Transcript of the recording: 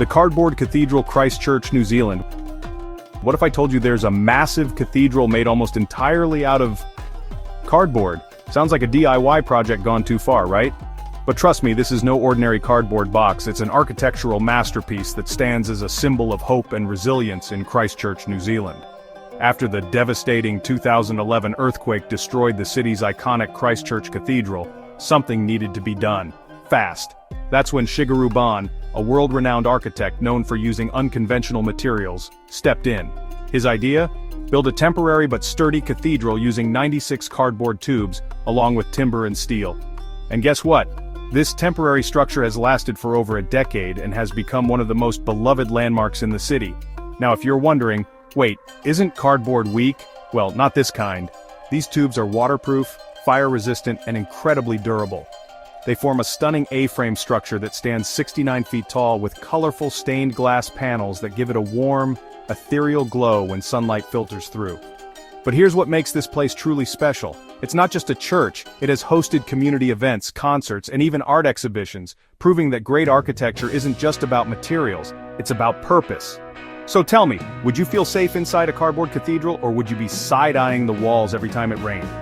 The Cardboard Cathedral, Christchurch, New Zealand. What if I told you there's a massive cathedral made almost entirely out of cardboard? Sounds like a DIY project gone too far, right? But trust me, this is no ordinary cardboard box. It's an architectural masterpiece that stands as a symbol of hope and resilience in Christchurch, New Zealand. After the devastating 2011 earthquake destroyed the city's iconic Christchurch Cathedral, something needed to be done. Fast. That's when Shigeru Ban, a world-renowned architect known for using unconventional materials, stepped in. His idea? Build a temporary but sturdy cathedral using 96 cardboard tubes, along with timber and steel. And guess what? This temporary structure has lasted for over a decade and has become one of the most beloved landmarks in the city. Now if you're wondering, wait, isn't cardboard weak? Well, not this kind. These tubes are waterproof, fire-resistant, and incredibly durable. They form a stunning A-frame structure that stands 69 feet tall with colorful stained glass panels that give it a warm, ethereal glow when sunlight filters through. But here's what makes this place truly special. It's not just a church, it has hosted community events, concerts, and even art exhibitions, proving that great architecture isn't just about materials, it's about purpose. So tell me, would you feel safe inside a cardboard cathedral, or would you be side-eyeing the walls every time it rained?